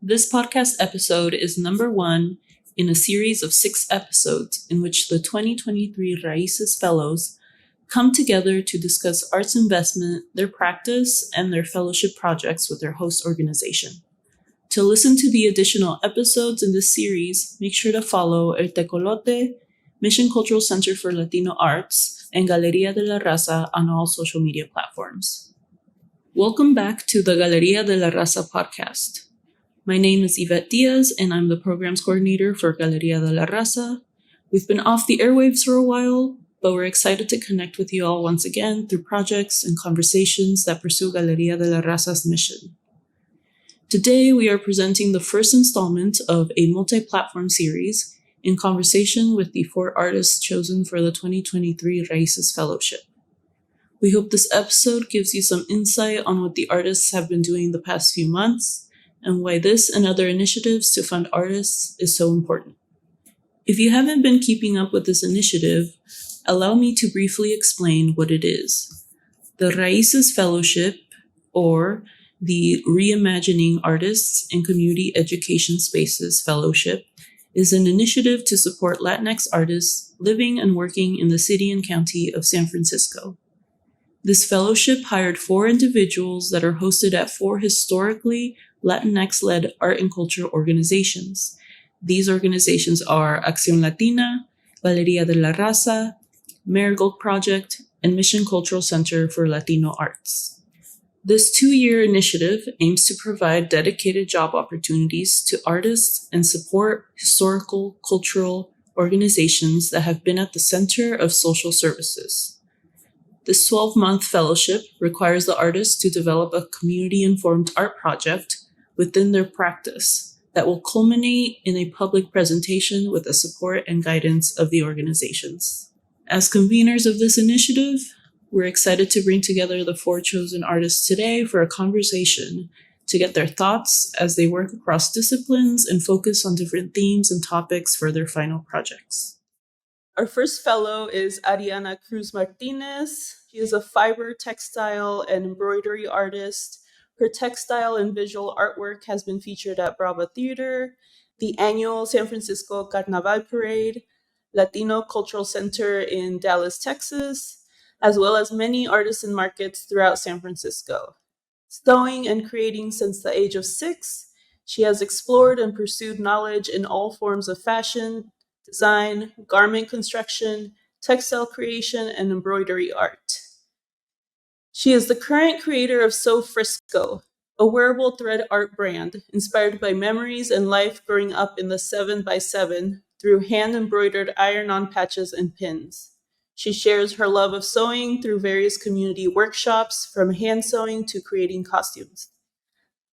This podcast episode is number 1 in a series of 6 episodes in which the 2023 R.A.I.C.E.S Fellows come together to discuss arts investment, their practice, and their fellowship projects with their host organization. To listen to the additional episodes in this series, make sure to follow Teco, Mission Cultural Center for Latino Arts, and Galería de la Raza on all social media platforms. Welcome back to the Galería de la Raza podcast. My name is Yvette Diaz, and I'm the programs coordinator for Galería de la Raza. We've been off the airwaves for a while, but we're excited to connect with you all once again through projects and conversations that pursue Galería de la Raza's mission. Today, we are presenting the first installment of a multi-platform series in conversation with the 4 artists chosen for the 2023 R.A.I.C.E.S Fellowship. We hope this episode gives you some insight on what the artists have been doing the past few months, and why this and other initiatives to fund artists is so important. If you haven't been keeping up with this initiative, allow me to briefly explain what it is. The R.A.I.C.E.S Fellowship, or the Reimagining Artists and Community Education Spaces Fellowship, is an initiative to support Latinx artists living and working in the city and county of San Francisco. This fellowship hired 4 individuals that are hosted at 4 historically Latinx-led art and culture organizations. These organizations are Accíon Latina, Galería de la Raza, Marigold Project, and Mission Cultural Center for Latino Arts. This 2-year initiative aims to provide dedicated job opportunities to artists and support historical, cultural organizations that have been at the center of social services. This 12-month fellowship requires the artists to develop a community-informed art project within their practice that will culminate in a public presentation with the support and guidance of the organizations. As conveners of this initiative, we're excited to bring together the 4 chosen artists today for a conversation to get their thoughts as they work across disciplines and focus on different themes and topics for their final projects. Our first fellow is Ariana Cruz Martinez. She is a fiber, textile, and embroidery artist. Her textile and visual artwork has been featured at Brava Theater, the annual San Francisco Carnaval Parade, Latino Cultural Center in Dallas, Texas, as well as many artisan markets throughout San Francisco. Sewing and creating since the age of 6, she has explored and pursued knowledge in all forms of fashion, design, garment construction, textile creation, and embroidery art. She is the current creator of Sew Frisco, a wearable thread art brand inspired by memories and life growing up in the 7x7 through hand-embroidered iron-on patches and pins. She shares her love of sewing through various community workshops, from hand sewing to creating costumes.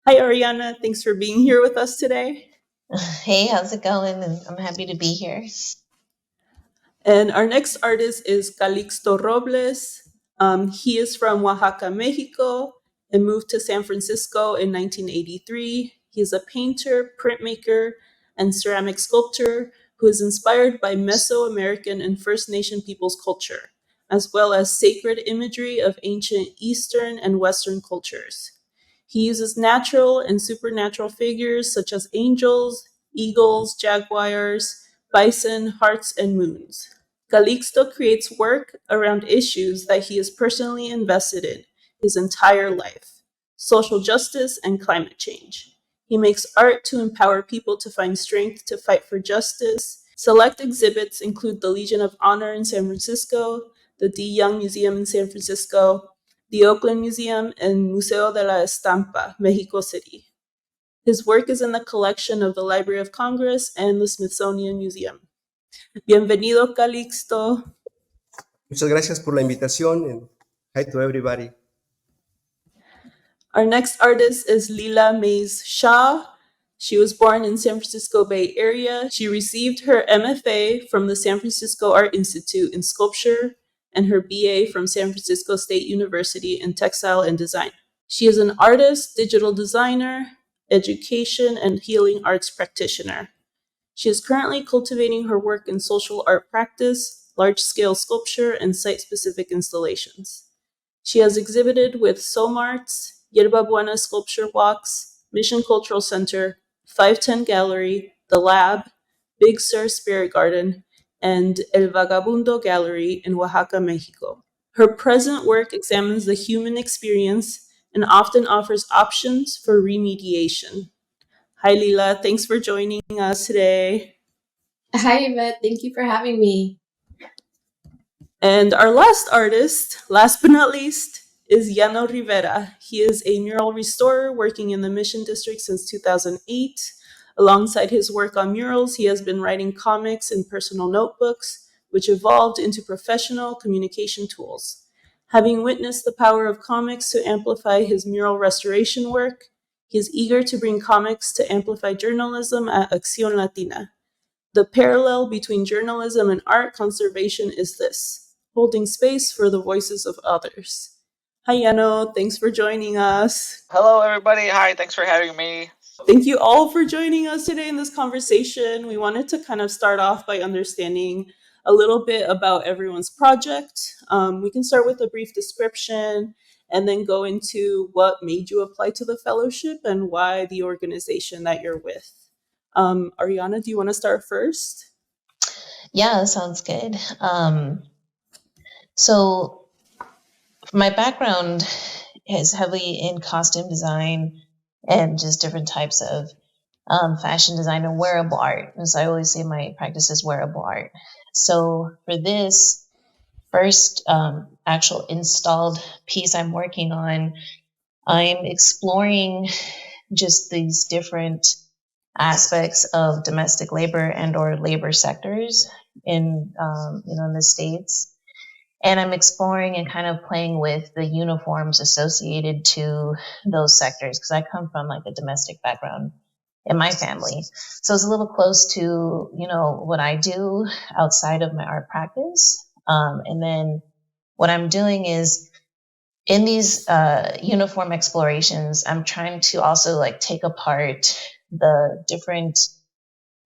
Hi, Ariana. Thanks for being here with us today. Hey, how's it going? And I'm happy to be here. And our next artist is Calixto Robles. He is from Oaxaca, Mexico, and moved to San Francisco in 1983. He is a painter, printmaker, and ceramic sculptor who is inspired by Mesoamerican and First Nation peoples' culture, as well as sacred imagery of ancient Eastern and Western cultures. He uses natural and supernatural figures such as angels, eagles, jaguars, bison, hearts, and moons. Calixto creates work around issues that he is personally invested in his entire life: social justice and climate change. He makes art to empower people to find strength to fight for justice. Select exhibits include the Legion of Honor in San Francisco, the D. Young Museum in San Francisco, the Oakland Museum, and Museo de la Estampa, Mexico City. His work is in the collection of the Library of Congress and the Smithsonian Museum. Bienvenido, Calixto. Muchas gracias por la invitación, and hi to everybody. Our next artist is Lila Mays Shah. She was born in San Francisco Bay Area. She received her MFA from the San Francisco Art Institute in sculpture and her BA from San Francisco State University in textile and design. She is an artist, digital designer, education, and healing arts practitioner. She is currently cultivating her work in social art practice, large-scale sculpture, and site-specific installations. She has exhibited with Somarts, Yerba Buena Sculpture Walks, Mission Cultural Center, 510 Gallery, The Lab, Big Sur Spirit Garden, and El Vagabundo Gallery in Oaxaca, Mexico. Her present work examines the human experience and often offers options for remediation. Hi, Lila. Thanks for joining us today. Hi, Yvette. Thank you for having me. And our last artist, last but not least, is Llano Rivera. He is a mural restorer working in the Mission District since 2008. Alongside his work on murals, he has been writing comics and personal notebooks, which evolved into professional communication tools. Having witnessed the power of comics to amplify his mural restoration work, he is eager to bring comics to amplify journalism at Accíon Latina. The parallel between journalism and art conservation is this: holding space for the voices of others. Hi, Yano. Thanks for joining us. Hello, everybody. Hi, thanks for having me. Thank you all for joining us today in this conversation. We wanted to kind of start off by understanding a little bit about everyone's project. We can start with a brief description and then go into what made you apply to the fellowship and why the organization that you're with. Ariana, do you want to start first? Yeah, that sounds good. So my background is heavily in costume design and just different types of fashion design and wearable art. As I always say, my practice is wearable art. So for this first actual installed piece I'm working on, I'm exploring just these different aspects of domestic labor and or labor sectors in in the States. And I'm exploring and kind of playing with the uniforms associated to those sectors because I come from like a domestic background in my family. So it's a little close to, what I do outside of my art practice. And then what I'm doing is in these uniform explorations, I'm trying to also like take apart the different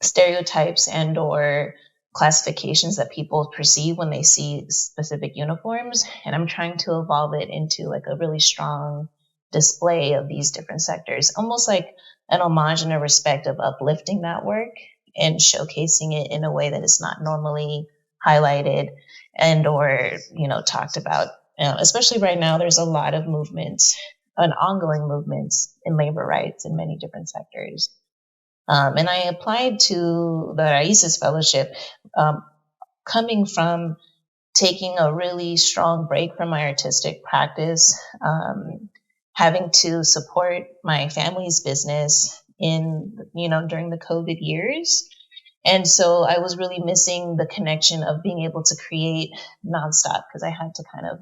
stereotypes and or classifications that people perceive when they see specific uniforms, and I'm trying to evolve it into like a really strong display of these different sectors, almost like an homage and a respect of uplifting that work and showcasing it in a way that is not normally highlighted and or talked about. Especially right now, there's a lot of movements and ongoing movements in labor rights in many different sectors. And I applied to the R.A.I.C.E.S Fellowship, coming from taking a really strong break from my artistic practice, having to support my family's business during the COVID years. And so I was really missing the connection of being able to create nonstop because I had to kind of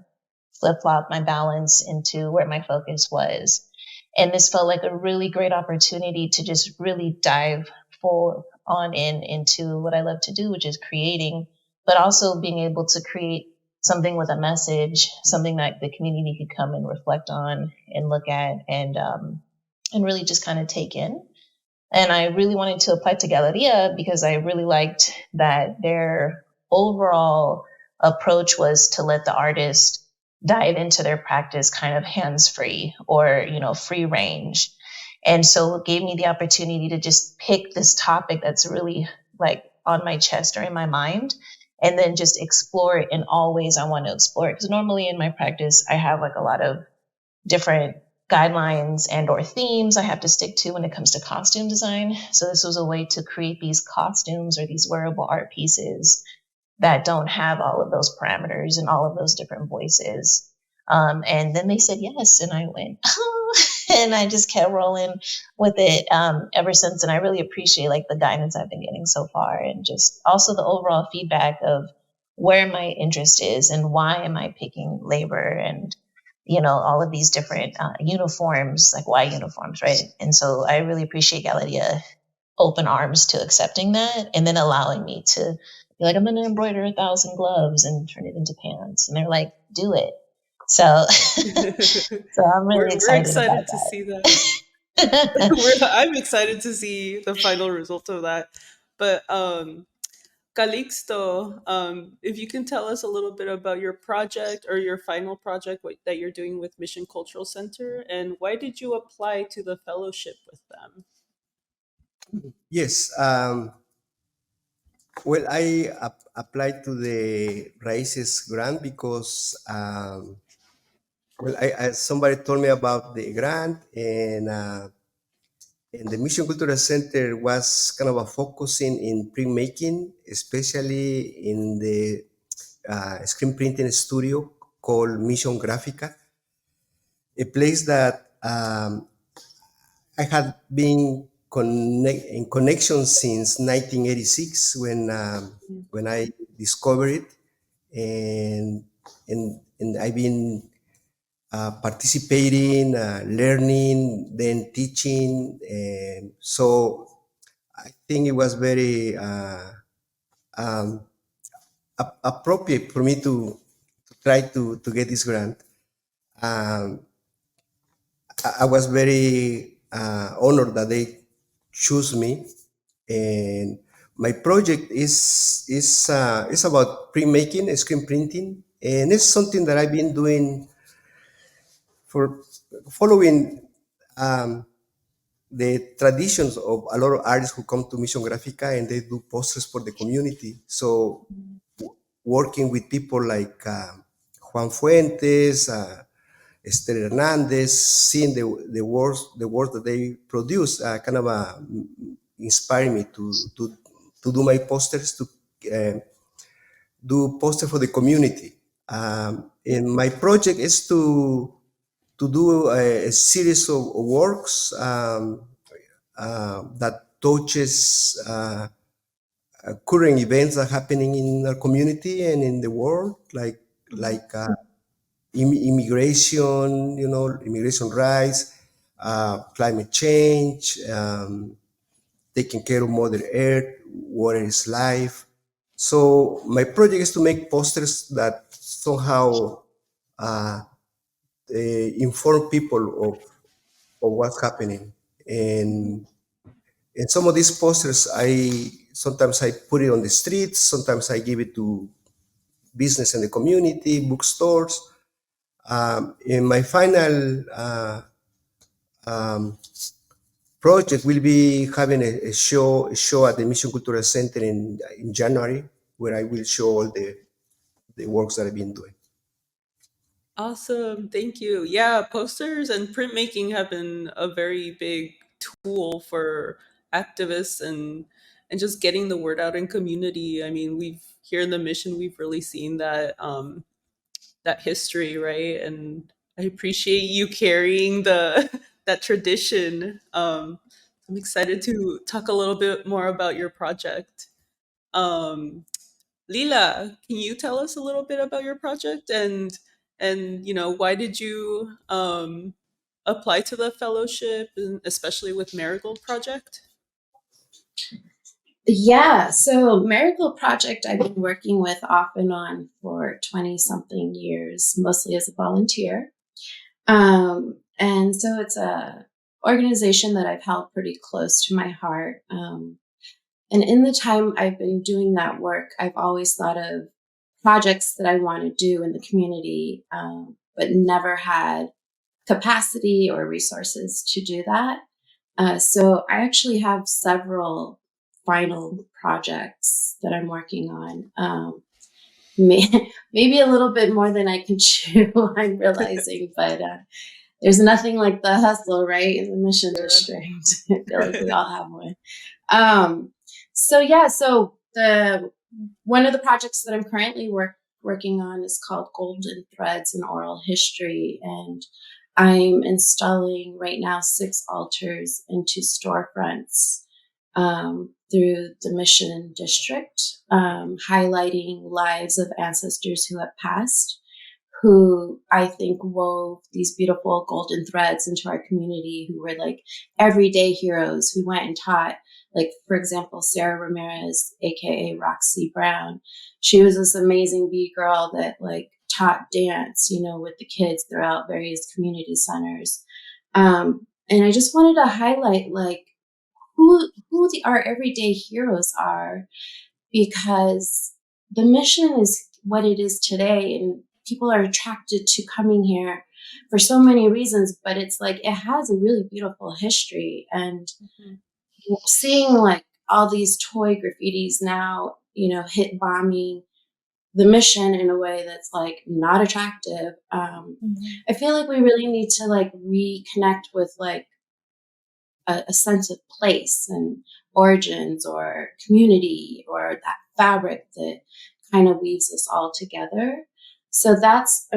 flip flop my balance into where my focus was. And this felt like a really great opportunity to just really dive full on into what I love to do, which is creating, but also being able to create something with a message, something that the community could come and reflect on and look at and really just kind of take in. And I really wanted to apply to Galería because I really liked that their overall approach was to let the artist dive into their practice kind of hands-free or, free range. And so it gave me the opportunity to just pick this topic that's really like on my chest or in my mind, and then just explore it in all ways I want to explore it. Because normally in my practice, I have like a lot of different guidelines and or themes I have to stick to when it comes to costume design. So this was a way to create these costumes or these wearable art pieces that don't have all of those parameters and all of those different voices. And then they said yes, and I went, oh, and I just kept rolling with it ever since. And I really appreciate like the guidance I've been getting so far, and just also the overall feedback of where my interest is and why am I picking labor and all of these different uniforms, like why uniforms, right? And so I really appreciate Galería open arms to accepting that and then allowing me to be like, I'm going to embroider 1,000 gloves and turn it into pants. And they're like, do it. So, so I'm really We're excited about excited to see that. I'm excited to see the final result of that. But Calixto, if you can tell us a little bit about your project or your final project that you're doing with Mission Cultural Center, and why did you apply to the fellowship with them? Yes. Well, I applied to the R.A.I.C.E.S grant because somebody told me about the grant, and the Mission Cultural Center was kind of a focusing in printmaking, especially in the screen printing studio called Mission Gráfica, a place that I had been in connection since 1986 when I discovered it, and and I've been participating, learning, then teaching, and so I think it was very um, appropriate for me to try to get this grant. Um, I was very honored that they choose me, and my project is about printmaking, screen printing, and it's something that I've been doing for following um, the traditions of a lot of artists who come to Mission Gráfica and they do posters for the community. So working with people like Juan Fuentes, Esther Hernandez, seeing the work that they produce, kind of inspired me to do my posters, to do posters for the community. And my project is to do a series of works that touches current events that are happening in our community and in the world, like immigration, immigration rights, climate change, taking care of Mother Earth, water is life. So my project is to make posters that somehow uh, inform people of what's happening. And some of these posters, sometimes I put it on the streets, sometimes I give it to business in the community, bookstores. In my final um, project, we'll be having a show at the Mission Cultural Center in January, where I will show all the works that I've been doing. Awesome. Thank you. Yeah, posters and printmaking have been a very big tool for activists and just getting the word out in community. I mean, we've here in the mission we've really seen that that history, right? And I appreciate you carrying the that tradition. I'm excited to talk a little bit more about your project. Um, Lila, can you tell us a little bit about your project and why did you apply to the fellowship, and especially with Marigold Project? Yeah, so Marigold Project I've been working with off and on for 20 something years, mostly as a volunteer. And so it's a organization that I've held pretty close to my heart. And in the time I've been doing that work, I've always thought of projects that I want to do in the community, but never had capacity or resources to do that. So I actually have several final projects that I'm working on. Maybe a little bit more than I can chew, I'm realizing, but there's nothing like the hustle, right, in the Mission District. I feel like we all have one. So the one of the projects that I'm currently working on is called Golden Threads in Oral History, and I'm installing right now 6 altars into storefronts through the Mission District, highlighting lives of ancestors who have passed, who I think wove these beautiful golden threads into our community, who were like everyday heroes who went and taught, like, for example, Sarah Ramirez, aka Roxy Brown. She was this amazing bee girl that like taught dance, with the kids throughout various community centers. And I just wanted to highlight like who our everyday heroes are, because the mission is what it is today, and people are attracted to coming here for so many reasons, but it's like it has a really beautiful history. And seeing like all these toy graffitis now, hit bombing the mission in a way that's like not attractive. I feel like we really need to like reconnect with like a sense of place and origins or community or that fabric that kind of weaves us all together. So that's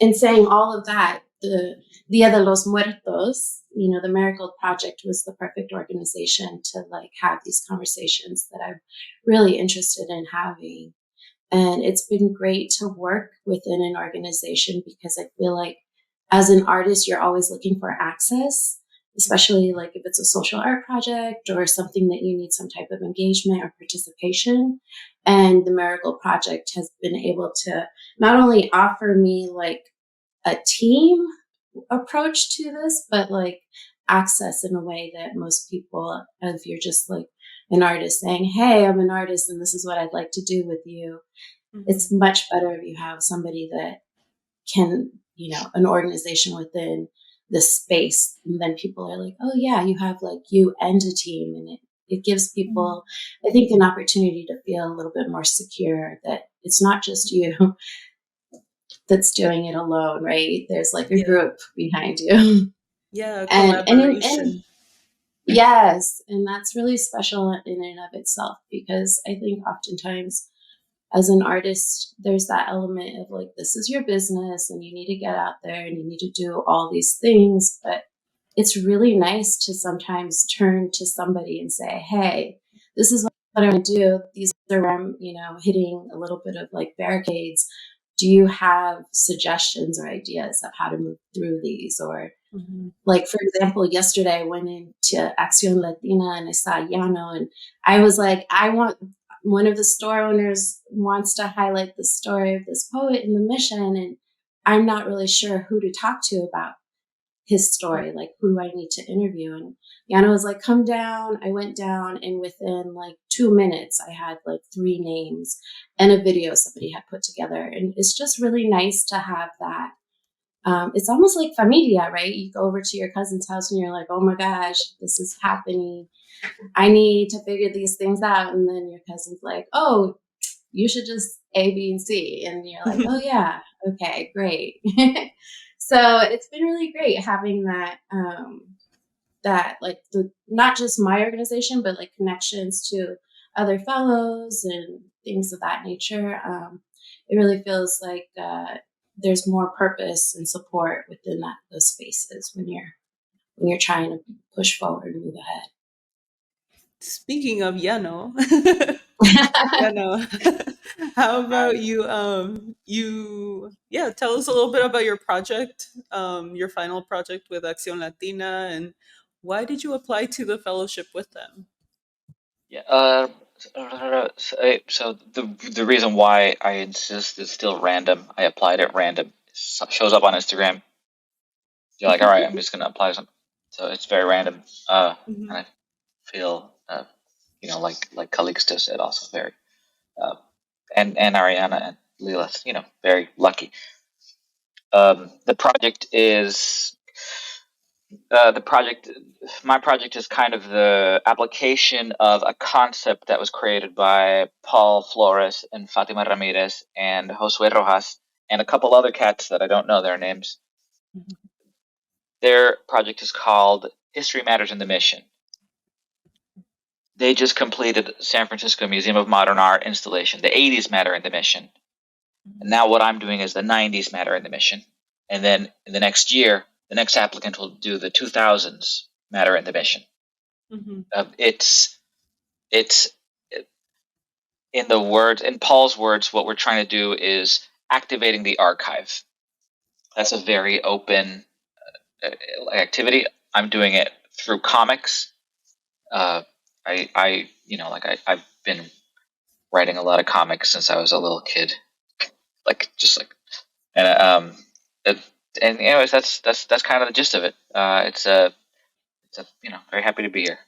in saying all of that, the Dia de los Muertos, the Marigold Project was the perfect organization to like have these conversations that I'm really interested in having. And it's been great to work within an organization because I feel like as an artist, you're always looking for access, especially like if it's a social art project or something that you need some type of engagement or participation. And the Marigold Project has been able to not only offer me like a team approach to this, but like access in a way that most people, if you're just like an artist saying, hey, I'm an artist and this is what I'd like to do with you, it's much better if you have somebody that can, an organization within the space. And then people are like, oh yeah, you have like you and a team. And it gives people, I think, an opportunity to feel a little bit more secure that it's not just you that's doing it alone, right? There's like a group behind you. Yeah, and collaboration. yes, and that's really special in and of itself because I think oftentimes as an artist, there's that element of like, this is your business and you need to get out there and you need to do all these things. But it's really nice to sometimes turn to somebody and say, hey, this is what I want to do. These are where I'm, hitting a little bit of like barricades. Do you have suggestions or ideas of how to move through these? Or like, for example, yesterday I went into Accíon Latina and I saw Yano and I was like, one of the store owners wants to highlight the story of this poet in the mission. And I'm not really sure who to talk to about his story, like who I need to interview. And Yana was like, come down. I went down and within like 2 minutes, I had like 3 names and a video somebody had put together. And it's just really nice to have that. It's almost like familia, right? You go over to your cousin's house and you're like, oh my gosh, this is happening. I need to figure these things out. And then your cousin's like, oh, you should just A, B, and C. And you're like, oh yeah, okay, great. So it's been really great having that, that like not just my organization, but like connections to other fellows and things of that nature. It really feels like there's more purpose and support within those spaces when you're trying to push forward and move ahead. Speaking of Yano, Yano, how about you? Tell us a little bit about your project, your final project with Accíon Latina, and why did you apply to the fellowship with them? Yeah. So the reason why I insist is still random. I applied at random. Shows up on Instagram. You're like, all right, I'm just gonna apply something. So it's very random. And I feel, like Calixto said, also very, and Ariana and Leela, very lucky. The project is the project. My project is kind of the application of a concept that was created by Paul Flores and Fatima Ramirez and Josue Rojas and a couple other cats that I don't know their names. Their project is called History Matters in the Mission. They just completed San Francisco Museum of Modern Art installation. The 80s matter in the mission. And now what I'm doing is the 90s matter in the mission. And then in the next year, the next applicant will do the 2000s matter in the mission. It's in Paul's words, what we're trying to do is activating the archive. That's a very open activity. I'm doing it through comics. I've been writing a lot of comics since I was a little kid, and anyways, that's kind of the gist of it. It's very happy to be here.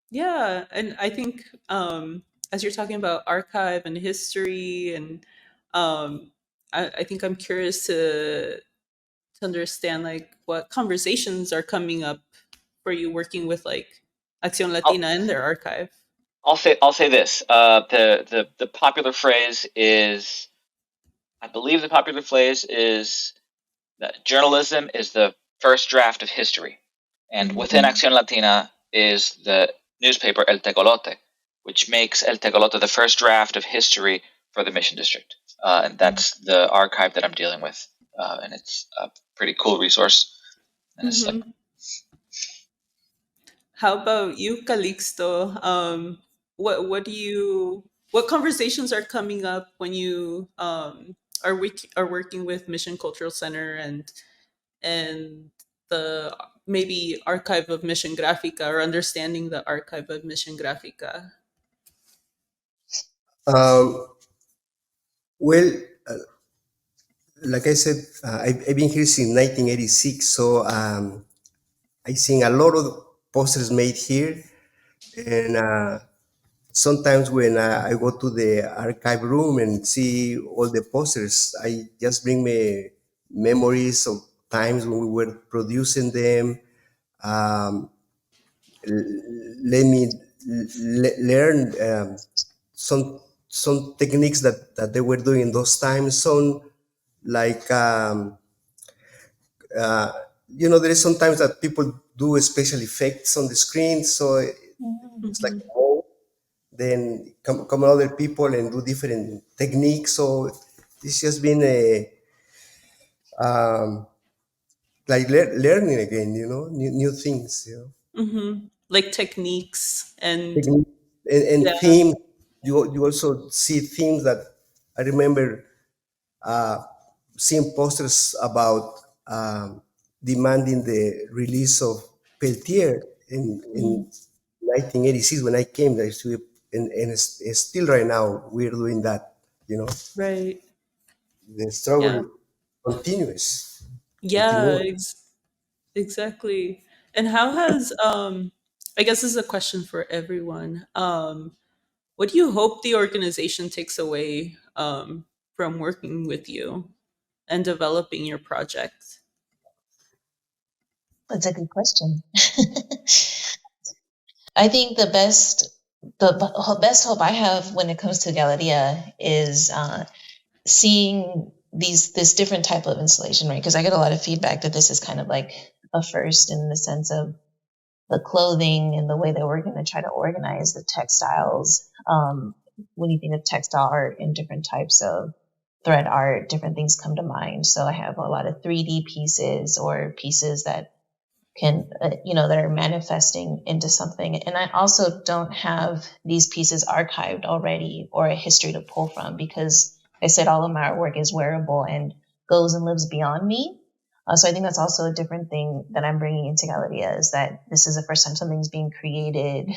Yeah, and I think as you're talking about archive and history, and I think I'm curious to understand like what conversations are coming up for you working with like Acción I'll, Latina and their archive? I'll say this. The popular phrase is, I believe the popular phrase is that journalism is the first draft of history, and Mhm. within Acción Latina is the newspaper El Tecolote, which makes El Tecolote the first draft of history for the Mission District, and that's the archive that I'm dealing with, and it's a pretty cool resource, and it's like Mhm. How about you, Calixto? What do you what conversations are coming up when you are working with Mission Cultural Center and the maybe archive of Mission Grafica or understanding the archive of Mission Grafica? Um, well, like I said, I've been here since 1986, so I seen a lot of posters made here, and sometimes when I go to the archive room and see all the posters, I just bring me memories of times when we were producing them. Um, Let me learn some techniques that they were doing in those times. Some like uh, there is sometimes that people do special effects on the screen, so it's like Mhm. then come other people and do different techniques. So it's just been a like learning again, new things, Like techniques and technique and yeah. themes. You also see themes that I remember seeing posters about demanding the release of Peltier in Mhm. 1986 when I came there. And it's still right now we're doing that. You know, Right. the Yeah. struggle continues. Yeah, Continua. exactly. And how has I guess this is a question for everyone. What do you hope the organization takes away from working with you and developing your project? That's a good question. I think the best hope I have when it comes to Galeria is seeing this different type of installation, right? Because I get a lot of feedback that this is kind of like a first in the sense of the clothing and the way that we're going to try to organize the textiles. When you think of textile art and different types of thread art, different things come to mind. So I have a lot of 3D pieces or pieces that can that are manifesting into something, and I also don't have these pieces archived already or a history to pull from, because I said all of my artwork is wearable and goes and lives beyond me. So I think that's also a different thing that I'm bringing into Galeria, is that this is the first time something's being created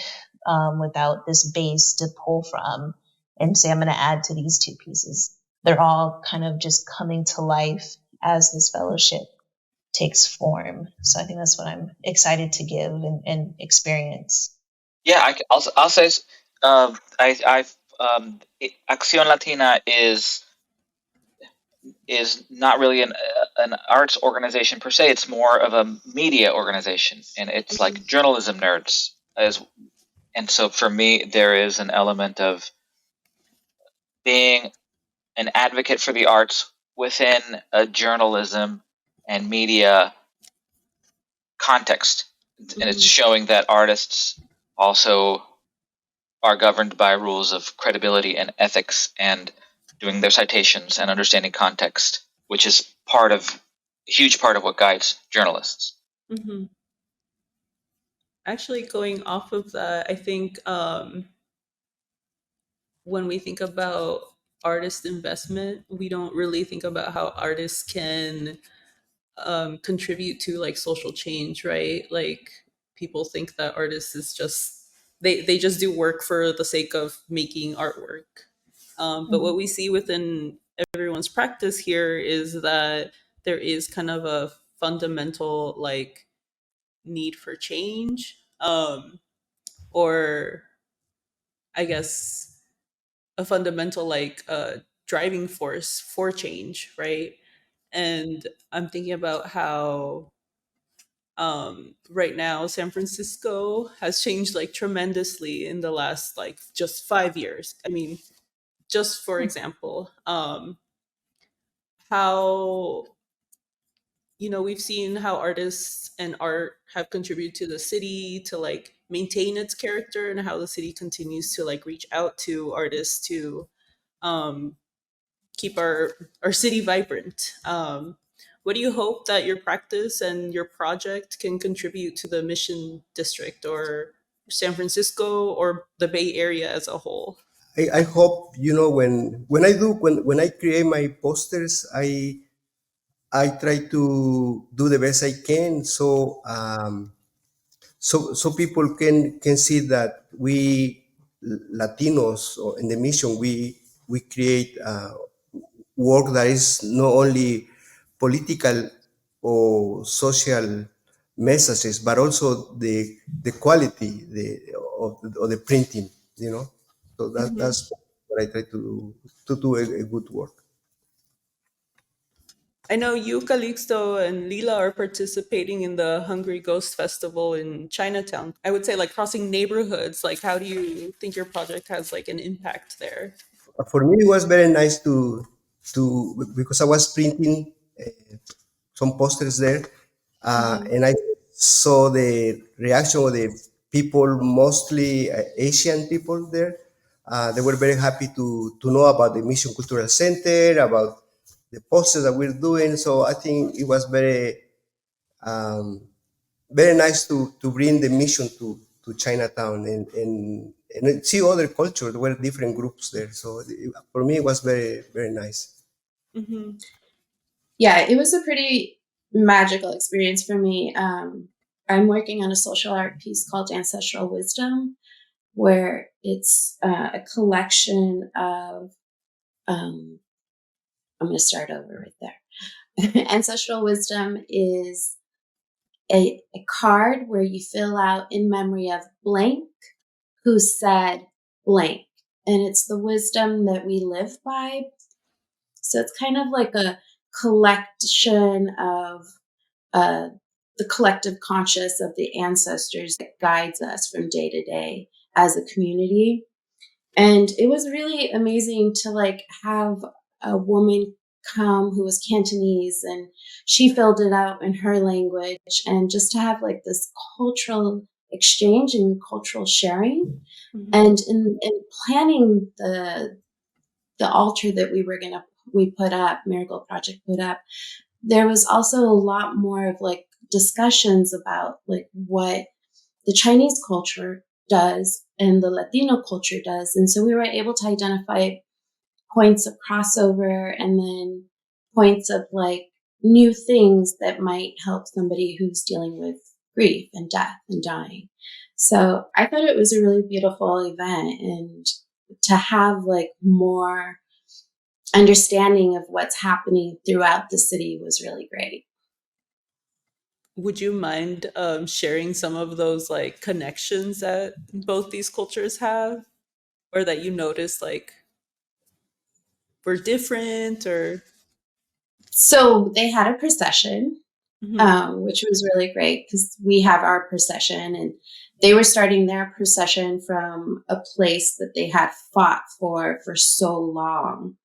without this base to pull from and say I'm going to add to these two pieces. They're all kind of just coming to life as this fellowship takes form. So I think that's what I'm excited to give and experience. yeah. I'll say Acción Latina is not really an arts organization per se. It's more of a media organization, and it's like journalism nerds. And so for me, there is an element of being an advocate for the arts within a journalism and media context, and it's Mhm. showing that artists also are governed by rules of credibility and ethics, and doing their citations and understanding context, which is a huge part of what guides journalists. Mhm. Actually, going off of that, I think when we think about artist investment, we don't really think about how artists can contribute to like social change, right? Like people think that artists is just they just do work for the sake of making artwork. But Mm-hmm. what we see within everyone's practice here is that there is kind of a fundamental like need for change, or I guess a fundamental like driving force for change, right? And I'm thinking about how Right now, San Francisco has changed like tremendously in the last like just 5 years. I mean, just for example, how we've seen how artists and art have contributed to the city to like maintain its character, and how the city continues to like reach out to artists to um, keep our city vibrant. What do you hope that your practice and your project can contribute to the Mission District or San Francisco or the Bay Area as a whole? I hope, when I create my posters, I try to do the best I can, so people can see that we Latinos, or in the mission, we create work that is not only political or social messages, but also the quality of the printing. So Mhm. that's what I try to do a good work. I know you, Calixto, and Lila are participating in the Hungry Ghost Festival in Chinatown. I would say, like, crossing neighborhoods. Like, how do you think your project has like an impact there? For me, it was very nice to because I was printing some posters there, Hmm. and I saw the reaction of the people, mostly Asian people there. They were very happy to know about the Mission Cultural Center, about the posters that we're doing. So I think it was um, very nice to bring the mission to Chinatown, and see other cultures. There were different groups there. So for me, it was very, very nice. Hmm. Yeah, it was a pretty magical experience for me. I'm working on a social art piece called Ancestral Wisdom, where it's a collection of, I'm going to start over right there. Ancestral Wisdom is a card where you fill out in memory of blank who said blank. And it's the wisdom that we live by. So it's kind of like a collection of uh, the collective conscious of the ancestors that guides us from day to day as a community. And it was really amazing to like have a woman come who was Cantonese, and she filled it out in her language, and just to have like this cultural exchange and cultural sharing. Hmm. And in planning the altar that we put up, Marigold Project put up, there was also a lot more of like discussions about like what the Chinese culture does and the Latino culture does. And so we were able to identify points of crossover, and then points of like new things that might help somebody who's dealing with grief and death and dying. So I thought it was a really beautiful event, and to have like more understanding of what's happening throughout the city was really great. Would you mind sharing some of those like connections that both these cultures have, or that you noticed like were different, or? So they had a procession, Mhm. which was really great because we have our procession, and they were starting their procession from a place that they had fought for so long.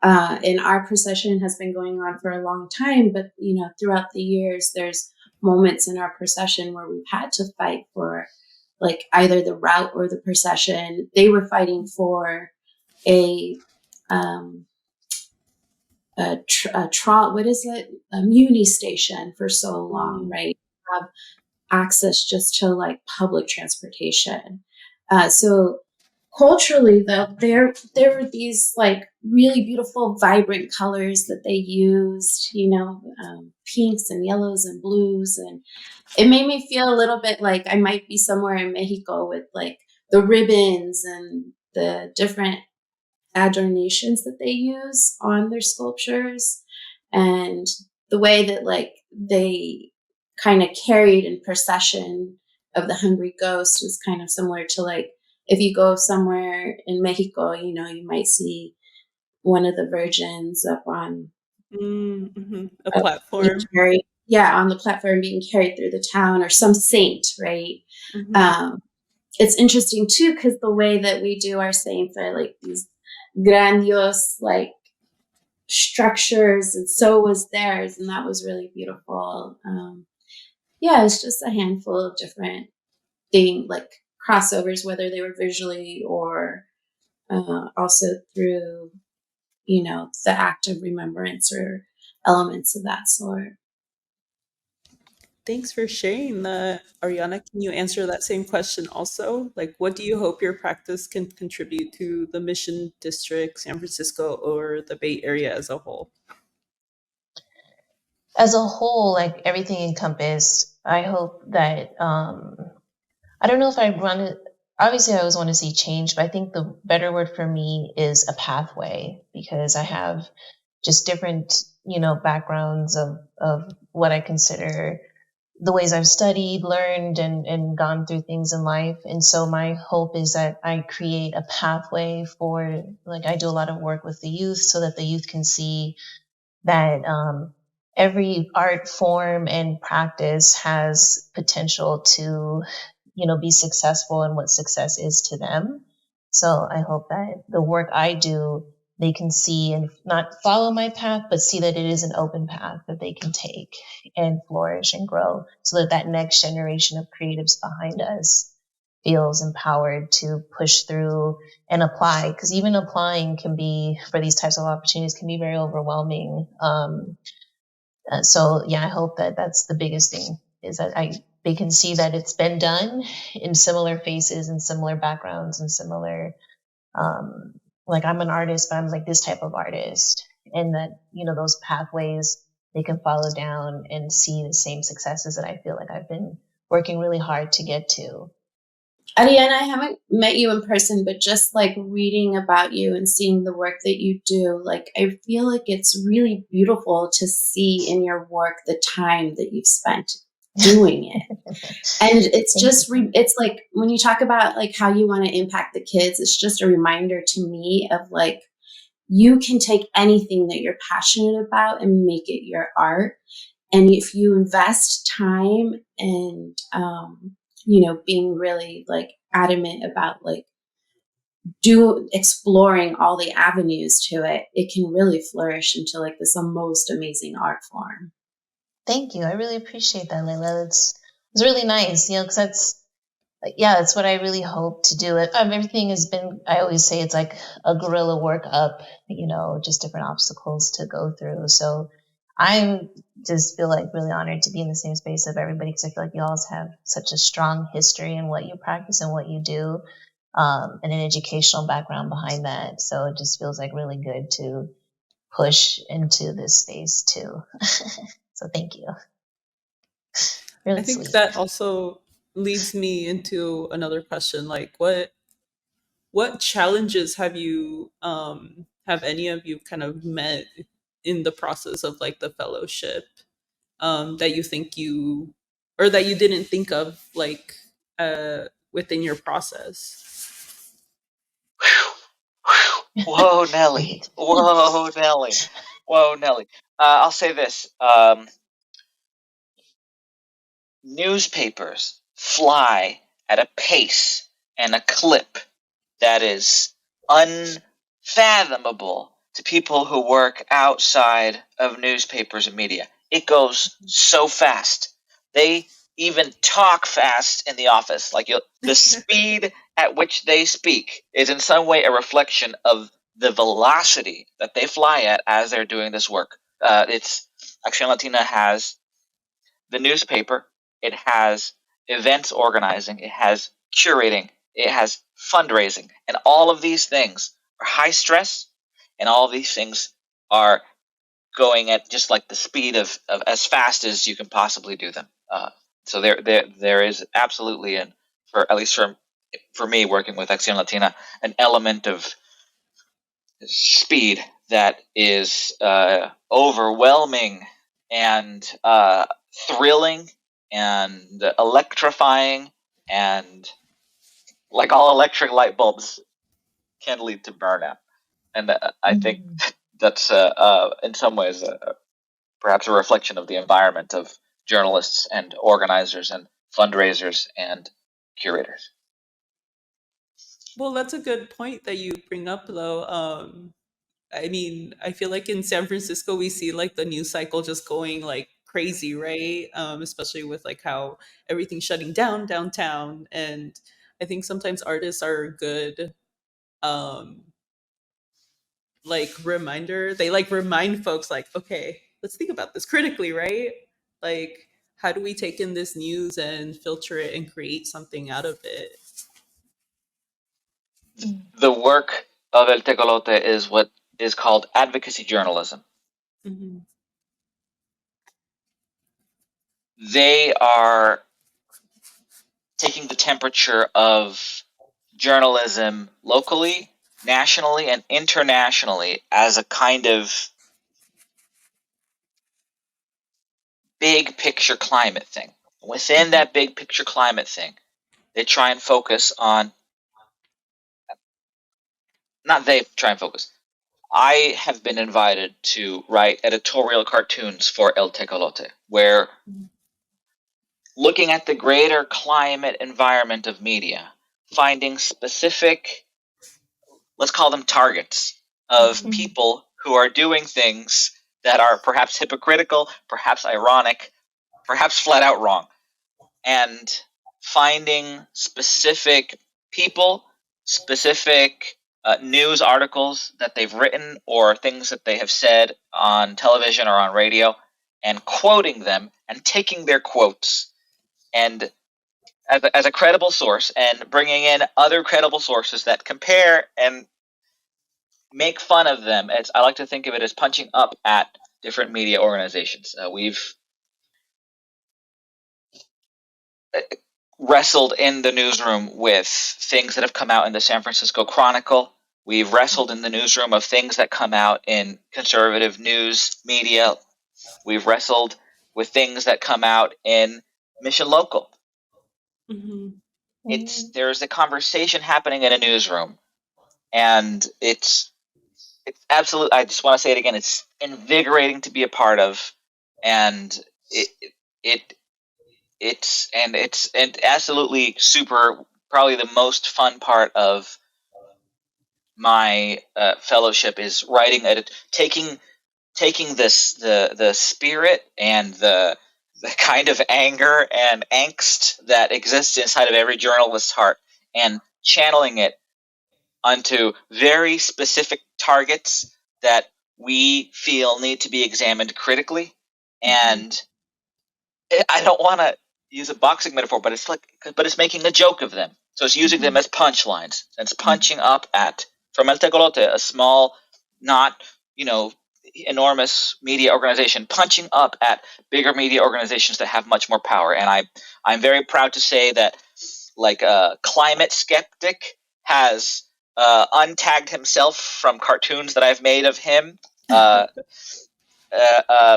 And our procession has been going on for a long time, but throughout the years, there's moments in our procession where we've had to fight for like either the route or the procession. They were fighting for a um, what is it? A muni station for so long, Mm. right? Have access just to like public transportation. So culturally, though, there were these like really beautiful, vibrant colors that they used. Pinks and yellows and blues, and it made me feel a little bit like I might be somewhere in Mexico with like the ribbons and the different adornations that they use on their sculptures, and the way that like they kind of carried in procession of the hungry ghost was kind of similar to like if you go somewhere in Mexico, you might see one of the virgins up on Mm, mhm. A a platform. chariot. on the platform being carried through the town, or some saint, right? Mm-hmm. It's interesting too, because the way that we do our saints are like these grandiose like structures, and so was theirs, and that was really beautiful. It's just a handful of different thing like crossovers, whether they were visually or also through the act of remembrance or elements of that sort. Thanks for sharing that. Ariana, can you answer that same question also? Like, what do you hope your practice can contribute to the Mission District, San Francisco, or the Bay Area as a whole? As a whole, like everything encompassed, I hope that I don't know if I want to. Obviously, I always want to see change, but I think the better word for me is a pathway, because I have just different, backgrounds of what I consider the ways I've studied, learned, and gone through things in life. And so my hope is that I create a pathway for, like, I do a lot of work with the youth so that the youth can see that every art form and practice has potential to, be successful in what success is to them. So I hope that the work I do, they can see and not follow my path, but see that it is an open path that they can take and flourish and grow, so that that next generation of creatives behind us feels empowered to push through and apply. Because even applying can be, for these types of opportunities, can be very overwhelming. So yeah, I hope that that's the biggest thing, is that they can see that it's been done in similar faces and similar backgrounds and similar, like I'm an artist, but I'm like this type of artist, and that, those pathways they can follow down and see the same successes that I feel like I've been working really hard to get to. Ariana, I haven't met you in person, but just like reading about you and seeing the work that you do, like I feel like it's really beautiful to see in your work the time that you've spent doing it. And it's just, it's like when you talk about like how you want to impact the kids, it's just a reminder to me of like, you can take anything that you're passionate about and make it your art. And if you invest time and, being really like adamant about like exploring all the avenues to it, it can really flourish into like this most amazing art form. Thank you. I really appreciate that, Layla. It's really nice, because that's what I really hope to do. Everything has been, I always say it's like a guerrilla work up, just different obstacles to go through. So I'm just feel like really honored to be in the same space of everybody, because I feel like you all have such a strong history in what you practice and what you do, and an educational background behind that. So it just feels like really good to push into this space too. So thank you. Really I think sweet. that also leads me into another question. Like, what challenges have any of you kind of met in the process of like the fellowship, that you think you or that you didn't think of, like, within your process? Whoa, Nelly. Whoa, Nelly. Whoa, Nelly. I'll say this. Newspapers fly at a pace and a clip that is unfathomable to people who work outside of newspapers and media. It goes so fast. They even talk fast in the office. Like the speed at which they speak is in some way a reflection of the velocity that they fly at as they're doing this work. It's Acción Latina has the newspaper, it has events organizing, it has curating, it has fundraising, and all of these things are high stress, and all of these things are going at just like the speed of as fast as you can possibly do them. So there is absolutely, and for at least for me working with Acción Latina, an element of speed that is overwhelming and thrilling and electrifying, and like all electric light bulbs can lead to burnout. And I think that's in some ways perhaps a reflection of the environment of journalists and organizers and fundraisers and curators. Well, that's a good point that you bring up, though. I mean, I feel like in San Francisco, we see like the news cycle just going like crazy, right? Especially with like how everything's shutting down downtown. And I think sometimes artists are a good, um, like reminder. They like remind folks, like, okay, let's think about this critically, right? Like, how do we take in this news and filter it and create something out of it? The work of El Tecolote is what is called advocacy journalism. Mm-hmm. They are taking the temperature of journalism locally, nationally, and internationally as a kind of big picture climate thing. Within that big picture climate thing, they try and focus on, not they try and focus. I have been invited to write editorial cartoons for El Tecolote, where looking at the greater climate environment of media, finding specific, let's call them targets, of people who are doing things that are perhaps hypocritical, perhaps ironic, perhaps flat out wrong, and finding specific people, specific news articles that they've written or things that they have said on television or on radio, and quoting them and taking their quotes and as a credible source and bringing in other credible sources that compare and make fun of them. I like to think of it as punching up at different media organizations. We've wrestled in the newsroom with things that have come out in the San Francisco Chronicle. We've wrestled in the newsroom of things that come out in conservative news media. We've wrestled with things that come out in Mission Local. Mm-hmm. There's a conversation happening in a newsroom, and it's absolute. I just want to say it again. It's invigorating to be a part of, and it it it's absolutely super. Probably the most fun part of my fellowship is writing, taking this the spirit and the kind of anger and angst that exists inside of every journalist's heart and channeling it onto very specific targets that we feel need to be examined critically. And I don't want to use a boxing metaphor, but it's making a joke of them. So it's using them as punchlines. It's punching up at, from El Tecolote, a small, not, enormous media organization, punching up at bigger media organizations that have much more power. And I'm very proud to say that, like a climate skeptic has untagged himself from cartoons that I've made of him.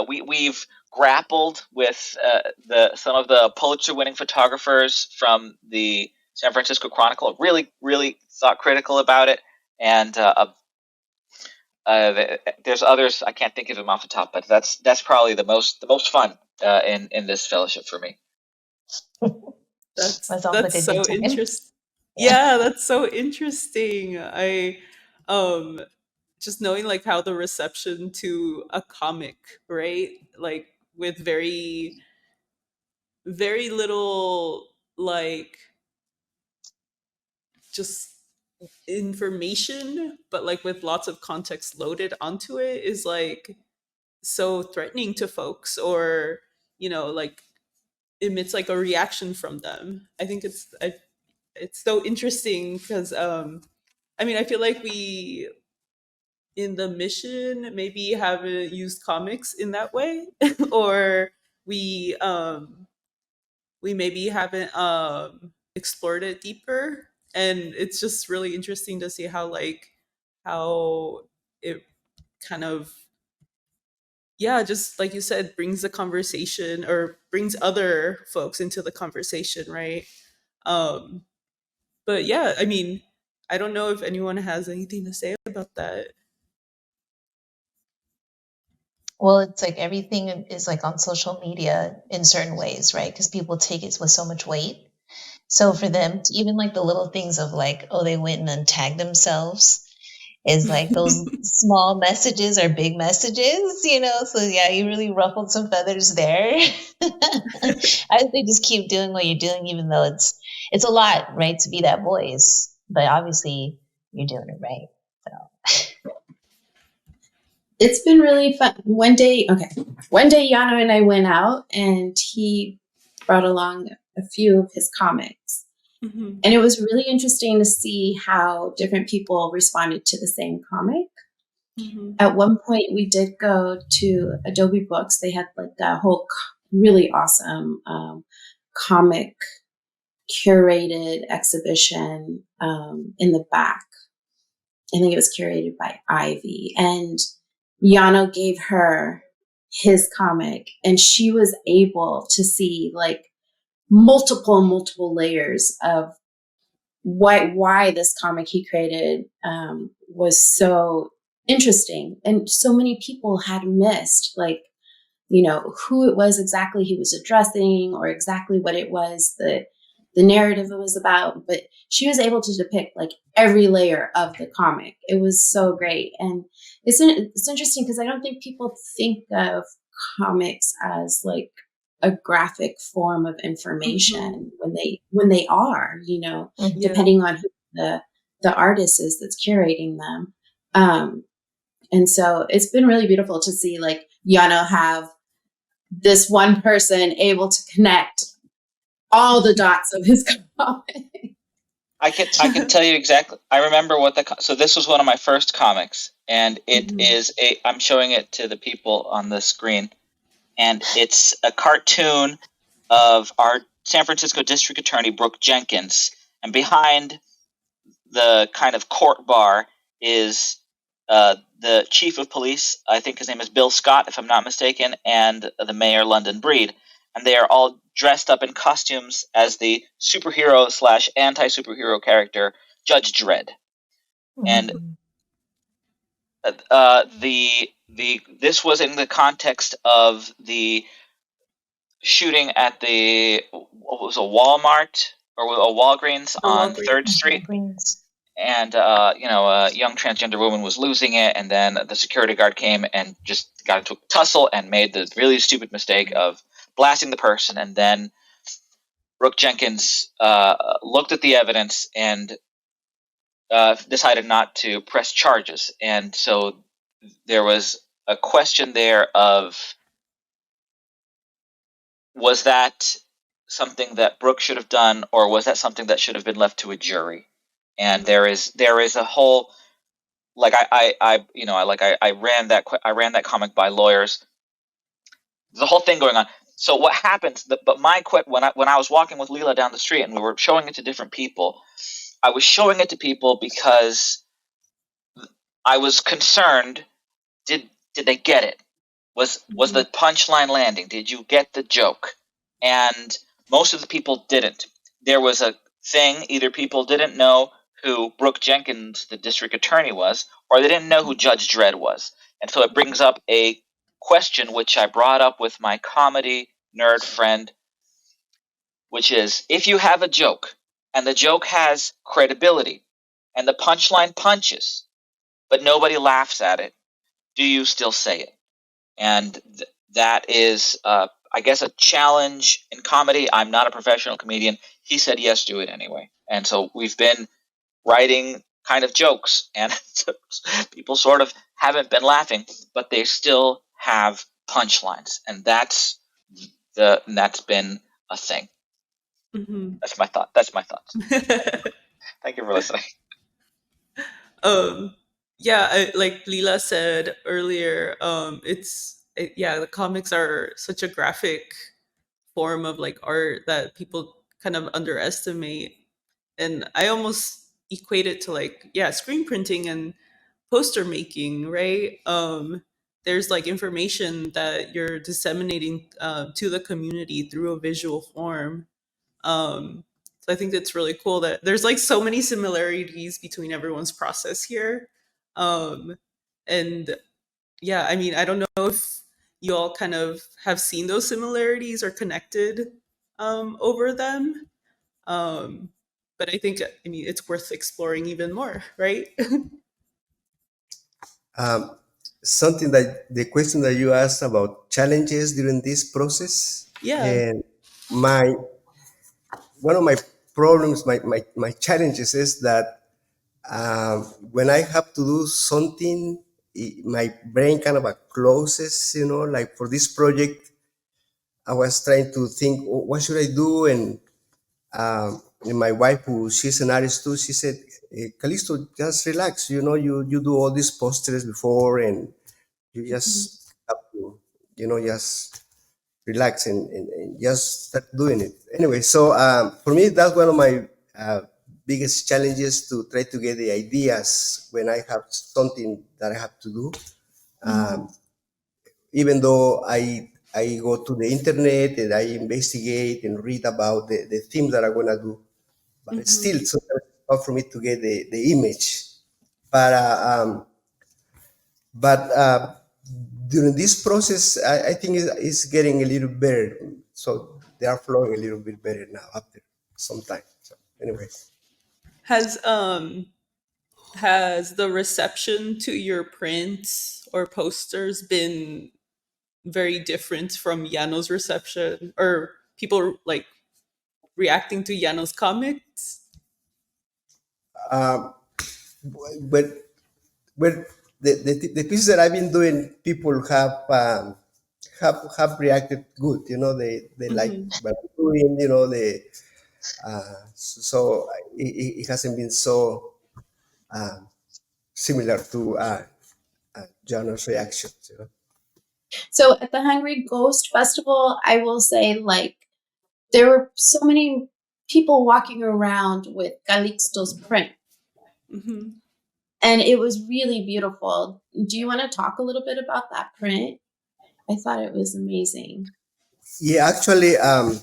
We've grappled with some of the Pulitzer-winning photographers from the San Francisco Chronicle. Really, really thought critical about it, and there's others I can't think of them off the top, but that's probably the most fun in this fellowship for me. That's That sounds like a so good time. interesting. Yeah. Yeah, that's so interesting. I um just knowing like how the reception to a comic, right? Like with very little like just information, but like with lots of context loaded onto it is like so threatening to folks, or like emits like a reaction from them. I think it's so interesting because I mean, I feel like we in the mission maybe haven't used comics in that way, or we um we maybe haven't explored it deeper, and it's just really interesting to see how it kind of, yeah, just like you said, brings the conversation or brings other folks into the conversation, right? um but yeah, I mean, I don't know if anyone has anything to say about that. Well, it's like everything is like on social media in certain ways, right? Because people take it with so much weight. So for them, even like the little things of like, oh, they went and untagged themselves is like those small messages are big messages, you know? So yeah, you really ruffled some feathers there. I think they just keep doing what you're doing, even though it's a lot, right, to be that voice. But obviously you're doing it right. So It's been really fun. One day, Yano and I went out and he brought along a few of his comics. Mm-hmm. And it was really interesting to see how different people responded to the same comic. Mm-hmm. At one point, we did go to Adobe Books. They had like a whole really awesome comic curated exhibition in the back. I think it was curated by Ivy. And Yano gave her his comic, and she was able to see like multiple layers of why this comic he created was so interesting, and so many people had missed like, you know, who it was exactly he was addressing or exactly what it was that the narrative was about. But she was able to depict like every layer of the comic. It was so great. And it's interesting because I don't think people think of comics as like a graphic form of information when they are, you know, depending on who the artist is that's curating them. And so it's been really beautiful to see like Yano have this one person able to connect all the dots of his comic. I can tell you exactly. I remember what so this was one of my first comics, and it is I'm showing it to the people on the screen, and it's a cartoon of our San Francisco District Attorney Brooke Jenkins, and behind the kind of court bar is the chief of police. I think his name is Bill Scott, if I'm not mistaken, and the mayor, London Breed. And they are all dressed up in costumes as the superhero / anti-superhero character, Judge Dredd. And this was in the context of the shooting at what was a Walmart or a Walgreens on 3rd Street. And a young transgender woman was losing it, and then the security guard came and just got into a tussle and made the really stupid mistake of blasting the person. And then Brooke Jenkins looked at the evidence and decided not to press charges. And so there was a question there of, was that something that Brooke should have done, or was that something that should have been left to a jury? And there is a whole, like I ran that comic by lawyers. There's a whole thing going on. So what happens? But when I was walking with Leela down the street and we were showing it to different people, I was showing it to people because I was concerned. Did they get it? Was the punchline landing? Did you get the joke? And most of the people didn't. There was a thing, either people didn't know who Brooke Jenkins, the district attorney, was, or they didn't know who Judge Dredd was. And so it brings up a question which I brought up with my comedy nerd friend, which is, if you have a joke and the joke has credibility and the punchline punches, but nobody laughs at it, do you still say it? And that is, I guess, a challenge in comedy. I'm not a professional comedian. He said yes, do it anyway. And so we've been writing kind of jokes, and people sort of haven't been laughing, but they still have punchlines, and that's been a thing. That's my thought. That's my thoughts. Thank you for listening. Yeah, like Lila said earlier, the comics are such a graphic form of like art that people kind of underestimate, and I almost equate it to like screen printing and poster making, right? There's like information that you're disseminating to the community through a visual form. So I think that's really cool that there's like so many similarities between everyone's process here. And yeah, I mean, I don't know if you all kind of have seen those similarities or connected over them. But I think, I mean, it's worth exploring even more, right? Um, Something that the question that you asked about challenges during this process, Yeah. and my one of my problems, my challenges is that when I have to do something, my brain kind of closes, like for this project, I was trying to think, "Oh, what should I do?" And my wife, who she's an artist too, she said, Calixto, just relax. You do all these posters before, and you just have to, just relax and just start doing it. Anyway, so for me, that's one of my biggest challenges, to try to get the ideas when I have something that I have to do. Um, Even though I go to the internet and I investigate and read about the themes that I'm gonna do, but it's still so hard for me to get the image. But during this process, I think it's getting a little better. So they are flowing a little bit better now after some time. So anyway, Has has the reception to your prints or posters been very different from Yano's reception, or people like reacting to Yano's comics? um, but but the pieces that I've been doing, people have reacted good. They like Hmm. what I'm doing. So it hasn't been so um, similar to John's reactions. So at the Hungry Ghost Festival, I will say, like, there were so many people walking around with Calixto's print, Hmm. and it was really beautiful. Do you want to talk a little bit about that print? I thought it was amazing. Yeah, actually, um,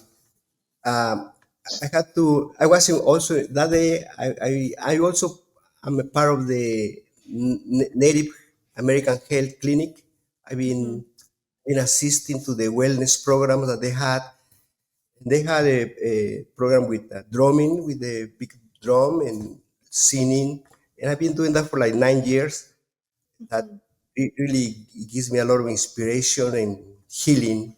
I had to. I was also that day. I also am a part of the Native American Health Clinic. I've Hmm. been assisting to the wellness programs that they had. They had a program with drumming, with the big drum and singing, and I've been doing that for like 9 years. That it really gives me a lot of inspiration and healing,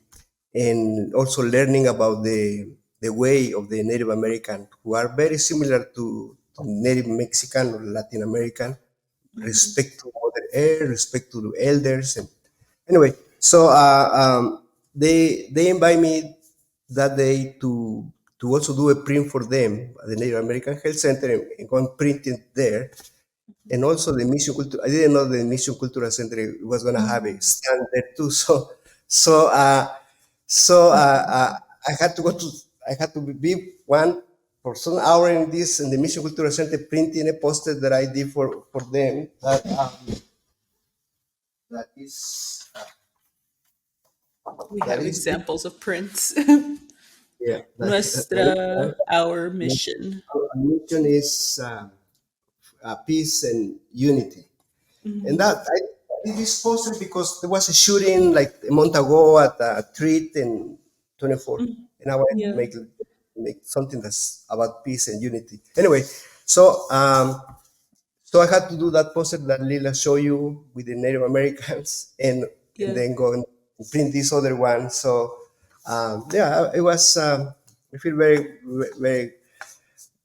and also learning about the way of the Native American, who are very similar to Native Mexican or Latin American. Hmm. Respect to Mother Earth, respect to the elders, and anyway, so they invite me that day to also do a print for them at the Native American Health Center, and go and print it there. And also the Mission Culture. I didn't know the Mission Cultural Center was gonna have a stand there too. So I had to go to. I had to be one for some hour in the Mission Cultural Center, printing a poster that I did for them. That is We that have is it. examples of prints. Yeah. Nuestra, our mission. Our mission is peace and unity. And Hmm. that I did this poster because there was a shooting like a month ago at a treat in 24, and I wanted to Yeah. make something that's about peace and unity. Anyway, so so I had to do that poster that Lila showed you with the Native Americans, and Yeah. then go and print this other one. So yeah, it was. I feel very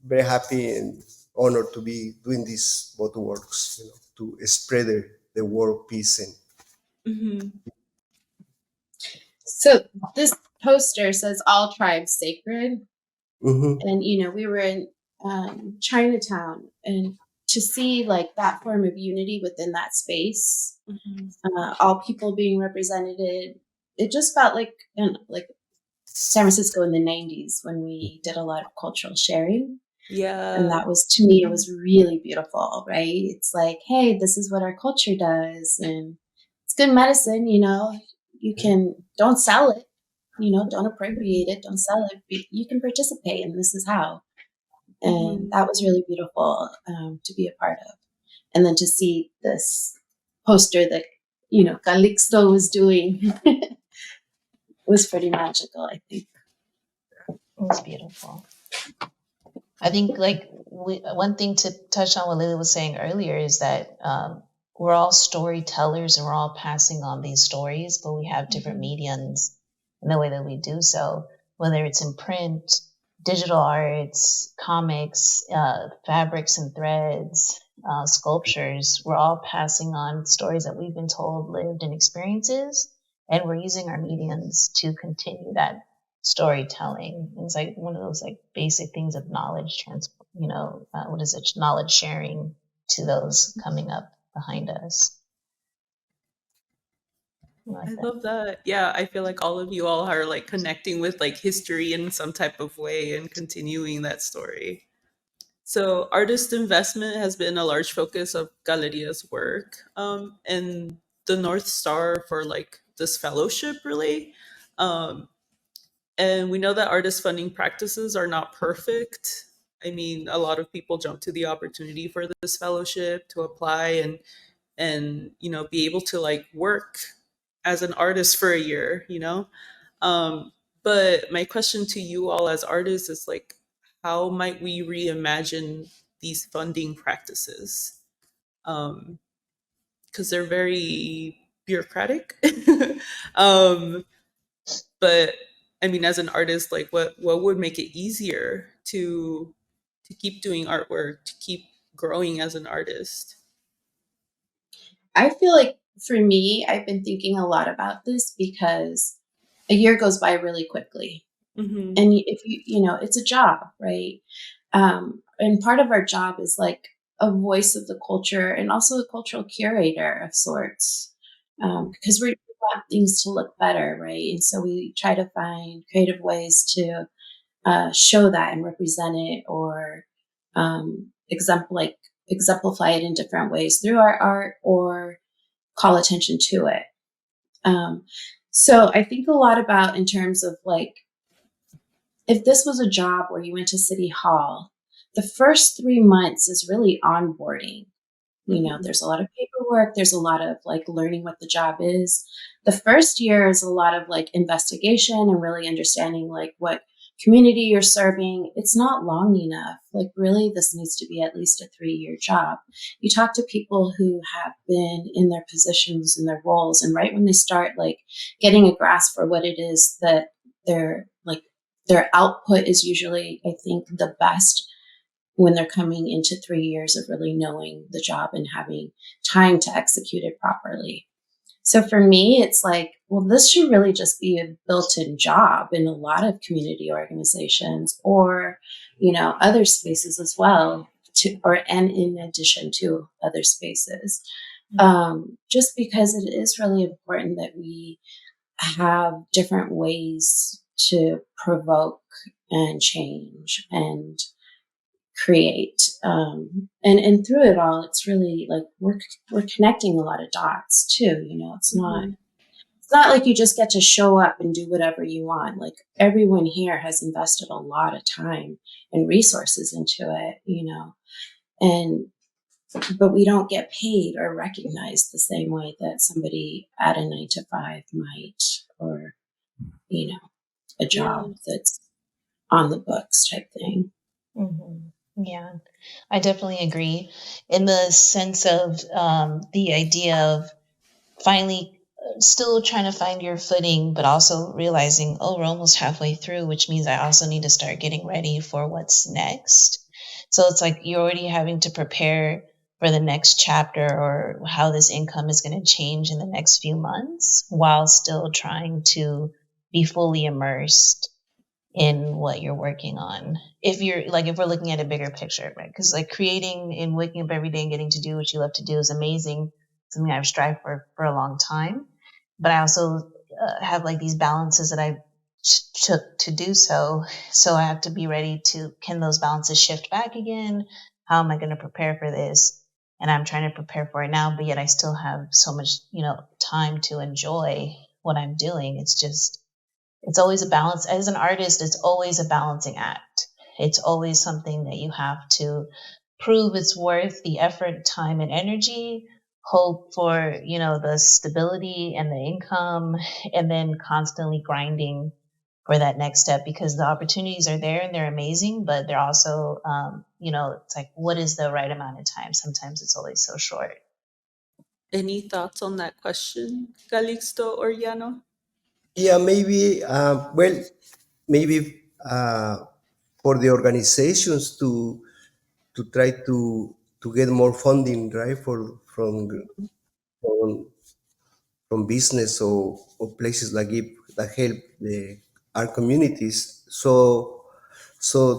very happy and honored to be doing these both works, to spread the word of peace. And Hmm. So this poster says "All tribes sacred," mhm. and we were in Chinatown, and to see like that form of unity within that space, Hmm. all people being represented, it just felt like like San Francisco in the '90s when we did a lot of cultural sharing. And Yeah. that was, to me, it was really beautiful, right? It's like, hey, this is what our culture does. And it's good medicine, You can, don't sell it, don't appropriate it, don't sell it. But you can participate, and this is how. And Hmm. that was really beautiful to be a part of. And then to see this poster that Calixto was doing was pretty magical, I think. It was beautiful. I think one thing to touch on what Lily was saying earlier is that we're all storytellers and we're all passing on these stories, but we have different mediums in the way that we do so, whether it's in print, digital arts, comics, fabrics and threads, sculptures. We're all passing on stories that we've been told, lived, and experiences, and we're using our mediums to continue that storytelling. It's like one of those like basic things of knowledge knowledge sharing to those coming up behind us. I love that. Yeah, I feel like all of you all are like connecting with like history in some type of way and continuing that story. So, artist investment has been a large focus of Galeria's work, and the North Star for like this fellowship, really. Um, and we know that artist funding practices are not perfect. I mean, a lot of people jump to the opportunity for this fellowship to apply and be able to like work as an artist for a year. But my question to you all as artists is like, how might we reimagine these funding practices? Because they're very bureaucratic. um, but I mean, as an artist, like what would make it easier to keep doing artwork, to keep growing as an artist? I feel like for me, I've been thinking a lot about this because a year goes by really quickly. Mm-hmm. And if it's a job, right? And part of our job is like a voice of the culture and also a cultural curator of sorts, because we want things to look better, right? And so we try to find creative ways to show that and represent it, or exemplify it in different ways through our art, or call attention to it. So I think a lot about in terms of like, if this was a job where you went to City Hall, the first 3 months is really onboarding. There's a lot of paperwork. There's a lot of like learning what the job is. The first year is a lot of like investigation and really understanding like what community you're serving. It's not long enough. Like really, this needs to be at least a 3-year job. You talk to people who have been in their positions and their roles, and right when they start like getting a grasp for what it is that their output is usually, I think, the best when they're coming into 3 years of really knowing the job and having time to execute it properly. So for me, it's like, well, this should really just be a built-in job in a lot of community organizations, or, other spaces as well, and in addition to other spaces. Just because it is really important that we have different ways to provoke and change and create, and through it all, it's really like we're connecting a lot of dots too. It's not like you just get to show up and do whatever you want. Like everyone here has invested a lot of time and resources into it, but we don't get paid or recognized the same way that somebody at a 9-to-5 might, or a job that's on the books type thing. Mm-hmm. Yeah, I definitely agree in the sense of the idea of finally still trying to find your footing, but also realizing, oh, we're almost halfway through, which means I also need to start getting ready for what's next. So it's like you're already having to prepare for the next chapter, or how this income is going to change in the next few months, while still trying to be fully immersed in what you're working on. If we're looking at a bigger picture, right? Because like creating and waking up every day and getting to do what you love to do is amazing. Something I've strived for a long time. But I also have like these balances that I took to do so. So I have to be ready to, can those balances shift back again? How am I going to prepare for this? And I'm trying to prepare for it now, but yet I still have so much, time to enjoy what I'm doing. It's always a balance. As an artist, it's always a balancing act. It's always something that you have to prove its worth, the effort, time, and energy, hope for, the stability and the income, and then constantly grinding for that next step, because the opportunities are there and they're amazing, but they're also, it's like, what is the right amount of time? Sometimes it's always so short. Any thoughts on that question, Calixto or Yano? Yeah, maybe. Well, maybe for the organizations to try to get more funding, right, from from business or places like it that help our communities, so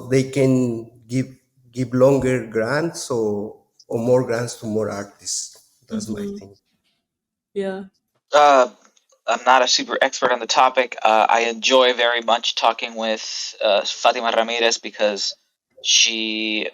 they can give longer grants or more grants to more artists. That's my Mm-hmm. thing. Yeah. I'm not a super expert on the topic. I enjoy very much talking with Fatima Ramirez because she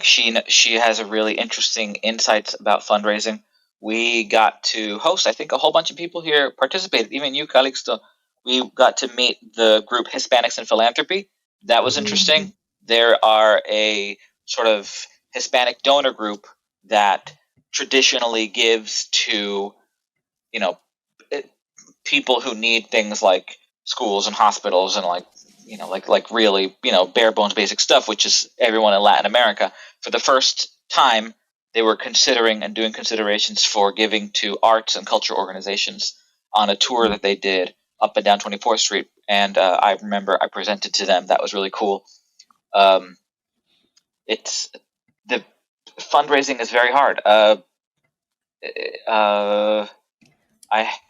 she has a really interesting insights about fundraising. We got to host, I think a whole bunch of people here participated, even you, Calixto. We got to meet the group Hispanics in Philanthropy. That was Mhm. interesting. There are a sort of Hispanic donor group that traditionally gives to, you know, it, people who need things like schools and hospitals and like really bare bones basic stuff, which is everyone in Latin America. For the first time, they were considering and doing considerations for giving to arts and culture organizations on a tour that they did up and down 24th Street. And I remember I presented to them. That was really cool. Um, it's the fundraising is very hard. I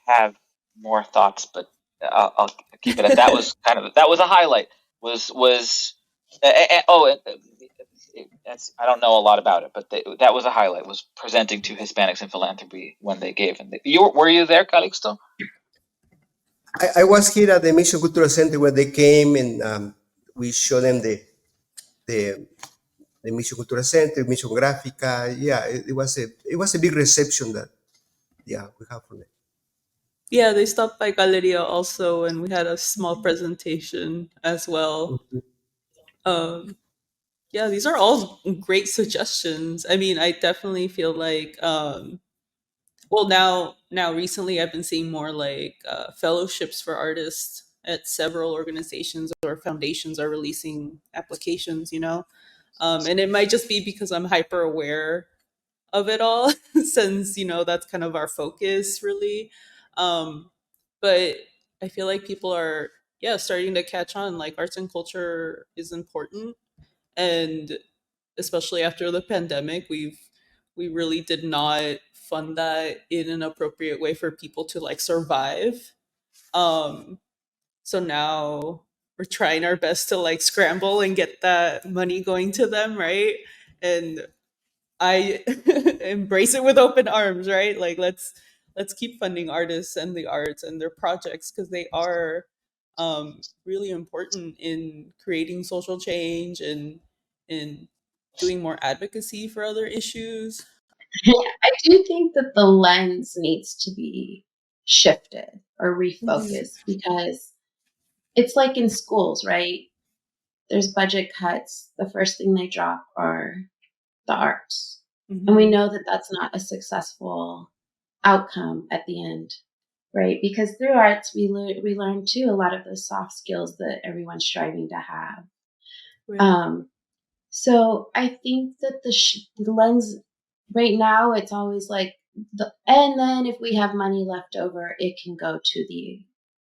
have more thoughts, but I'll keep it at that. Was that was a highlight. Was that's I don't know a lot about it, but that was a highlight. Was presenting to Hispanics in Philanthropy when they gave. And were you there, Calixto? I was here at the Mission Cultural Center where they came and we showed them the the Mission Cultural Center, Mission Gráfica. Yeah, it was a big reception that we have for them. Yeah, they stopped by Galería also, and we had a small presentation as well. Mhm. Um, yeah, these are all great suggestions. I mean, I definitely feel like, well, now recently I've been seeing more like fellowships for artists at several organizations or foundations are releasing applications. And it might just be because I'm hyper aware of it all, since that's kind of our focus, really. Um, but I feel like people are, yeah, starting to catch on. Like, arts and culture is important, and especially after the pandemic, we really did not fund that in an appropriate way for people to like survive. um so now we're trying our best to like scramble and get that money going to them, right? And I embrace it with open arms, right? Like, let's keep funding artists and the arts and their projects, because they are really important in creating social change and in doing more advocacy for other issues. I do think that the lens needs to be shifted or Mhm. refocused, because it's like in schools, right? There's budget cuts. The first thing they drop are the arts. And we Mhm. know that that's not a successful outcome at the end, right? Because through arts, we learn too a lot of those soft skills that everyone's striving to have. Right. Um, so I think that the lens right now, it's always like and then if we have money left over, it can go to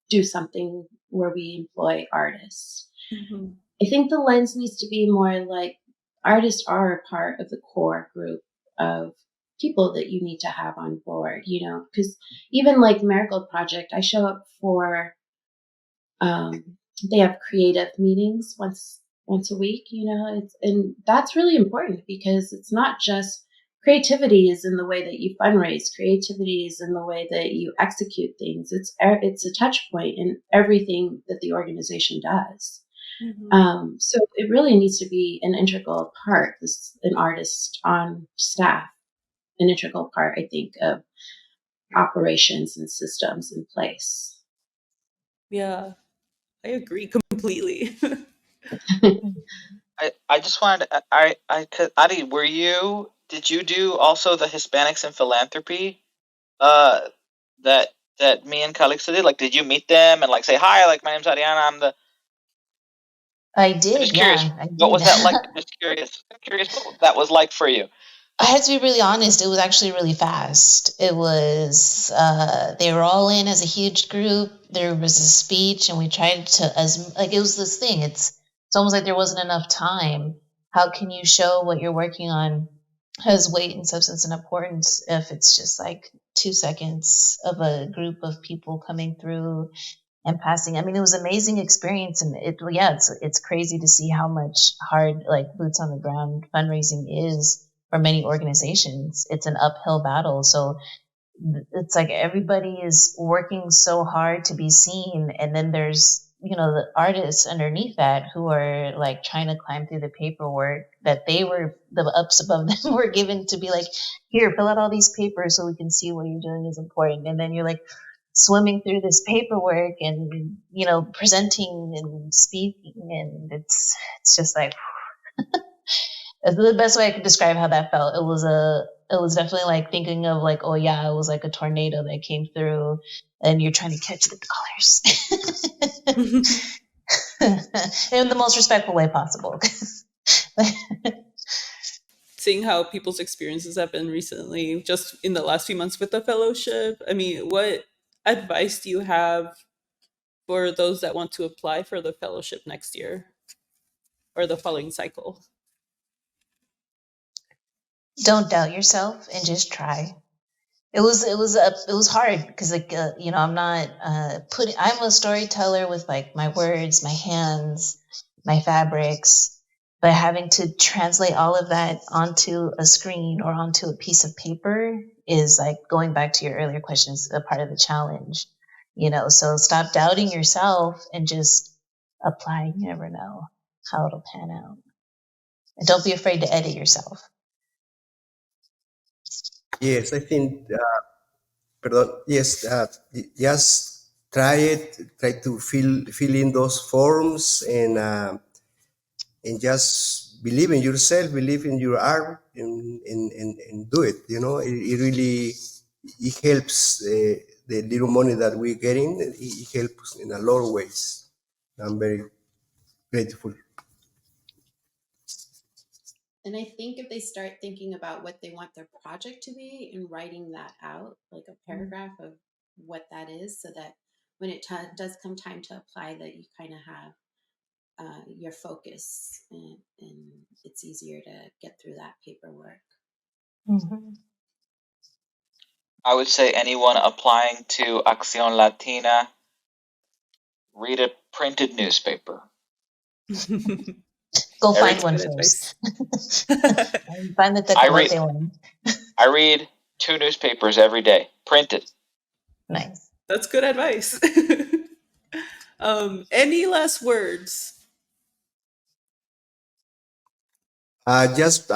do something where we employ artists. Mhm. I think the lens needs to be more like artists are a part of the core group of people that you need to have on board, because even like Marigold Project, I show up for, they have creative meetings once a week, and that's really important, because it's not just creativity is in the way that you fundraise. Creativity is in the way that you execute things. It's a touch point in everything that the organization does. Mhm. So it really needs to be an integral part, an artist on staff, an integral part, I think, of operations and systems in place. Yeah, I agree completely. I just wanted to, Adi, were you did you do also the Hispanics in Philanthropy? Uh, that me and Calixto did. Like, did you meet them and like say hi? Like, my name's Ariana. I I'm did, just curious. yeah, I What did. was that like? I'm just curious. I'm curious what that was like for you. I have to be really honest, it was actually really fast. It was, they were all in as a huge group. There was a speech, and we tried to, as like, it was this thing. It's almost like there wasn't enough time. How can you show what you're working on has weight and substance and importance if it's just like 2 seconds of a group of people coming through and passing? I mean, it was an amazing experience, and it's crazy to see how much hard, like, boots on the ground fundraising is for many organizations. It's an uphill battle, so it's like everybody is working so hard to be seen, and then there's, the artists underneath that who are like trying to climb through the paperwork that the ups above them were given to be like, here, fill out all these papers so we can see what you're doing is important. And then you're like swimming through this paperwork and presenting and speaking, and it's just like, it's the best way I could describe how that felt. It was definitely like thinking of like, oh yeah, it was like a tornado that came through and you're trying to catch the colors in the most respectful way possible. Seeing how people's experiences have been recently, just in the last few months with the fellowship, I mean, what advice do you have for those that want to apply for the fellowship next year or the following cycle? Don't doubt yourself and just try. It was hard because like I'm a storyteller with like my words, my hands, my fabrics, but having to translate all of that onto a screen or onto a piece of paper is, like, going back to your earlier questions, a part of the challenge. So stop doubting yourself and just apply. You never know how it'll pan out, and don't be afraid to edit yourself. Yes, I think, pardon, yes, just try it, try to fill in those forms, and just believe in yourself, believe in your art, and do it. It really, it helps, the little money that we're getting. It helps in a lot of ways. I'm very grateful. And I think if they start thinking about what they want their project to be and writing that out, like a paragraph of what that is, so that when it does come time to apply, that you kind of have your focus, and it's easier to get through that paperwork. Mm-hmm. I would say anyone applying to Accíon Latina, read a printed newspaper. Go Every- find one Good first. advice. Find the Tecolote one. I read 2 newspapers every day, printed. Nice. That's good advice. Any last words? I'm just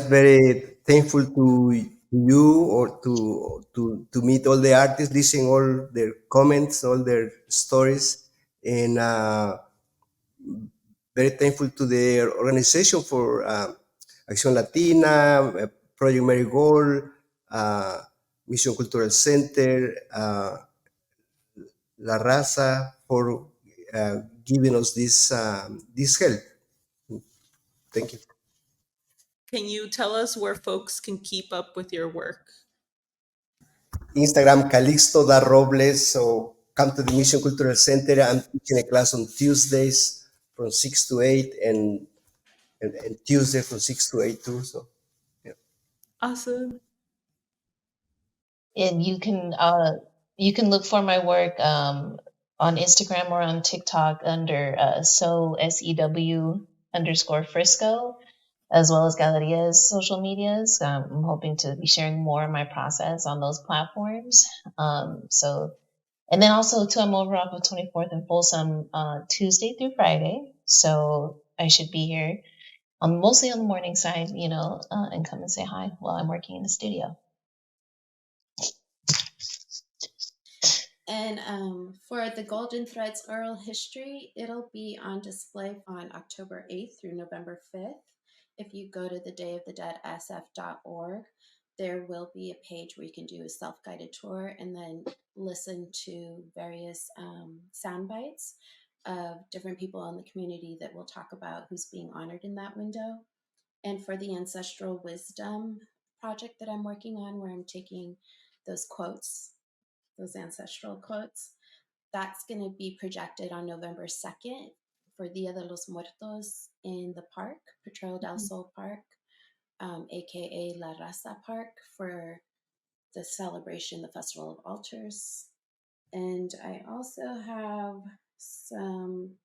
very thankful to you, or to meet all the artists, listen all their comments, all their stories, and very thankful to the organization for, Acción Latina, Project Marigold, uh, Mission Cultural Center, La Raza, for giving us this help. Thank you. Can you tell us where folks can keep up with your work? Instagram, Calixto da Robles, or come to the Mission Cultural Center. I'm teaching a class on Tuesdays from 6 to 8, and Tuesday from 6 to 8 too. So, yeah. Awesome. And you can look for my work on Instagram or on TikTok under SEW_Frisco, as well as Galeria's social medias. I'm hoping to be sharing more of my process on those platforms. And then also too, I'm over off of 24th and Folsom Tuesday through Friday. So I should be here mostly on the morning side, and come and say hi while I'm working in the studio. And for the Golden Threads Oral History, it'll be on display on October 8th through November 5th. if you go to the dayofthedeadsf.org, there will be a page where you can do a self-guided tour and then listen to various sound bites of different people in the community that will talk about who's being honored in that window. And for the Ancestral Wisdom project that I'm working on, where I'm taking those quotes, those ancestral quotes, that's going to be projected on November 2nd for Dia de los Muertos in the park, Potrero del Sol Park, aka La Raza Park, for the celebration, the Festival of Altars. And I also have some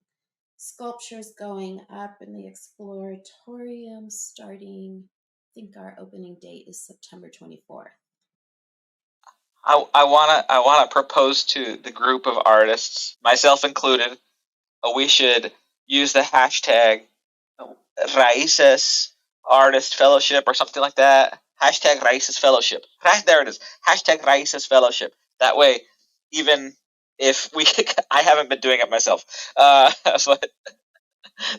sculptures going up in the Exploratorium starting, I think our opening date is September 24th. I wanna propose to the group of artists, myself included, we should use the hashtag R.A.I.C.E.S Artist Fellowship or something like that. Hashtag R.A.I.C.E.S Fellowship. There it is. Hashtag R.A.I.C.E.S Fellowship. That way, even if we, I haven't been doing it myself, but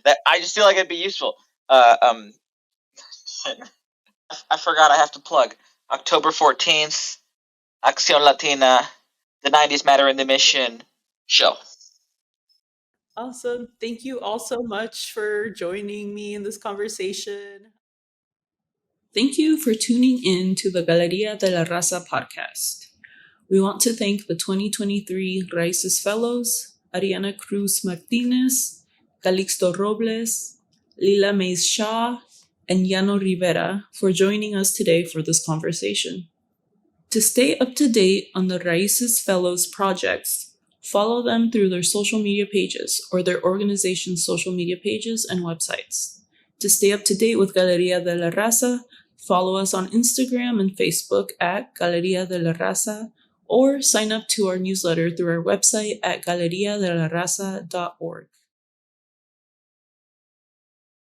that I just feel like it'd be useful. I forgot I have to plug October 14th, Accíon Latina, the 90s Matter in the Mission show. Awesome. Thank you all so much for joining me in this conversation. Thank you for tuning in to the Galería de la Raza podcast. We want to thank the 2023 R.A.I.C.E.S Fellows, Ariana Cruz Martinez, Calixto Robles, Lila Mays Shaw, and Yano Rivera for joining us today for this conversation. To stay up to date on the R.A.I.C.E.S Fellows projects, follow them through their social media pages or their organization's social media pages and websites. To stay up to date with Galería de la Raza, follow us on Instagram and Facebook at Galería de la Raza, or sign up to our newsletter through our website at galeriadelaraza.org.